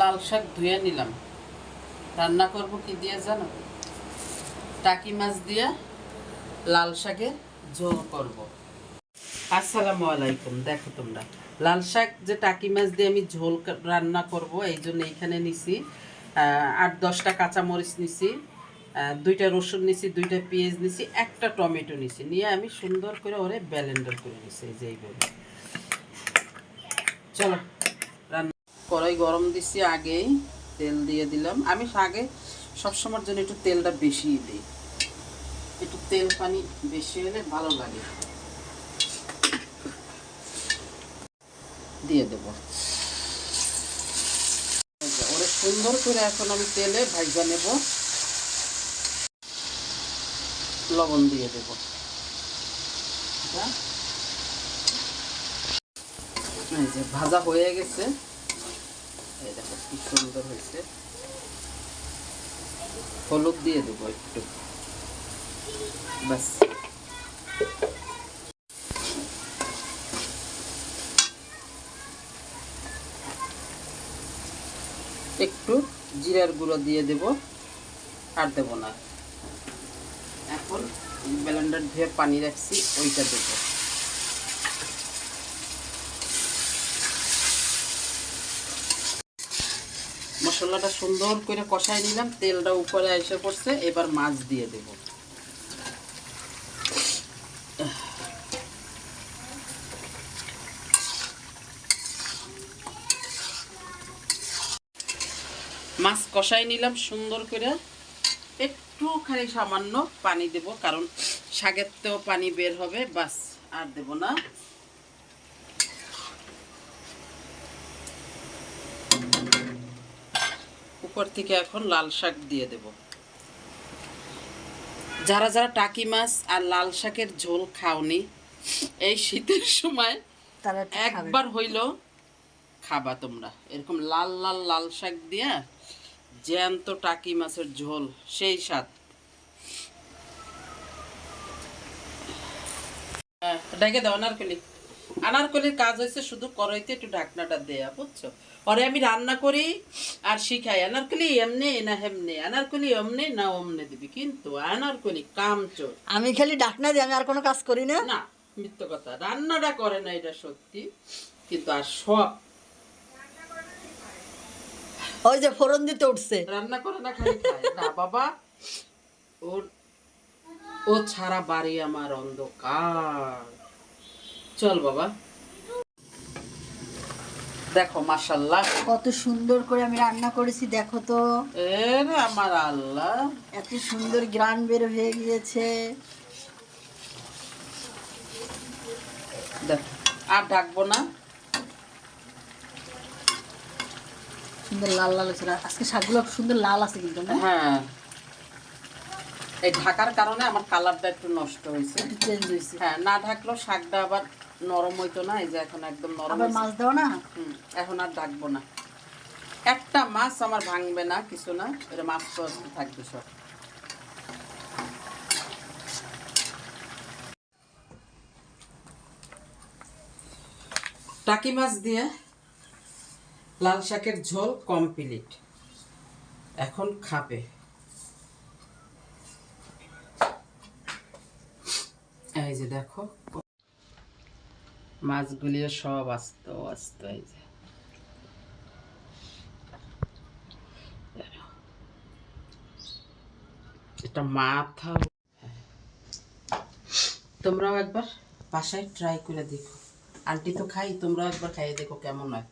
লাল শাক ধুয়ে নিলাম। রান্না করব কি দিয়ে জানো? টাকি মাছ দিয়ে লাল শাকের ঝোল করব। আসসালামু আলাইকুম। দেখো তোমরা, লাল শাক যে টাকি মাছ দিয়ে আমি ঝোল রান্না করব, এই জন্য এইখানে নিছি 8-10টা কাঁচামরিচ নিছি, 2টা রসুন নিছি, 2টা পেঁয়াজ নিছি, একটা টমেটো নিছি, নিয়ে আমি সুন্দর করে ওরে ব্লেন্ডার করে নিছি। এই যে এইভাবে। চলো রান্না। কড়াই গরম দিছি, আগেই তেল দিয়ে দিলাম। আমি শাকে সবসময়ের জন্য একটু তেলটা বেশি দিই, একটু তেল পানি বেশি হলে ভালো লাগে। দিয়ে দেব ওরে সুন্দর করে। এখন আমি তেলে ভাজা নেব, লবণ দিয়ে দেব। এই যে ভাজা হয়ে গেছে, এই দেখো কি সুন্দর হয়েছে। হলুদ দিয়ে দেব একটু, ব্যাস। একটু জিরার গুঁড়ো দিয়ে দেব, আর দেব না। এখন ব্লেন্ডার ধুয়ে পানি রাখছি, ওইটা দেব। মশলাটা সুন্দর করে কষাই নিলাম, তেলটা উপরে এসে পড়ছে। এবার মাছ দিয়ে দেব। মাছ কষাই নিলাম সুন্দর করে। একটুখানি সামান্য পানি দেব, কারণ শাকের তেও পানি বের হবে, বাস। আর দেব না। উপর থেকে এখন লাল শাক দিয়ে দেব। যারা যারা টাকি মাছ আর লাল শাকের ঝোল খাওনি এই শীতের সময়, তারা একবার হইলেও খাবা তোমরা। এরকম লাল লাল লাল শাক দিয়া জ্যান্ত টাকি মাছের ঝোল, সেই স্বাদ। ঢেকে দাও আনারকলি। আনারকলির কাজ হয়েছে শুধু কড়াইতে একটু ঢাকনাটা দেয়া, বুঝছো? পরে আমি রান্না করি আর শিখাই, আনারকলি এমনি না হেমনে, আনারকলি অমনে না অমনে দিবি, কিন্তু আনারকলি কামচোর। আমি খালি ডাকনা দিই, আমি আর কোনো কাজ করি না। না, মিথ্য কথা। রান্নাটা করে না, এটা সত্যি, কিন্তু আর সব ওই যে ফোড়ন দিতে উঠছে। রান্না করে না, খালি খায় না বাবা। ওর ও ছাড়া বাড়ি আমার অন্ধকার। চল বাবা। দেখো মাশাআল্লাহ কত সুন্দর করে আমি রান্না করেছি, দেখো তো। এরে আমার আল্লাহ, এত সুন্দর গ্রান বের হয়ে গিয়েছে। দেখো আর ঢাকবো না। সুন্দর লাল লাল হয়েছে। আজকে শাকগুলো সুন্দর লাল আছে কিন্তু না? হ্যাঁ, এই ঢাকার কারণে আমার কালারটা একটু নষ্ট হয়েছে, একটু চেঞ্জ হয়েছে। হ্যাঁ। না ঢাকলেও শাকটা আবার নরম হইতো না। এই যে এখন একদম নরম আবার হয়েছে। মাছ দাও না। এখন আর ঢাকবো না। একটা মাছ আমার ভাঙবে না, কিছু না। এটা মাছ তো থাকবে সব। টাকি মাছ দিয়ে লাল শাকের ঝোল কমপ্লিট। এখন খাবে। এই যে দেখো মাছগুলিও সব আস্ত আস্ত। এই যে এটা মাথা। তোমরাও একবার বাসায় ট্রাই করে দেখো। আন্টি তো খাই, তোমরাও একবার খাইয়ে দেখো কেমন হয়।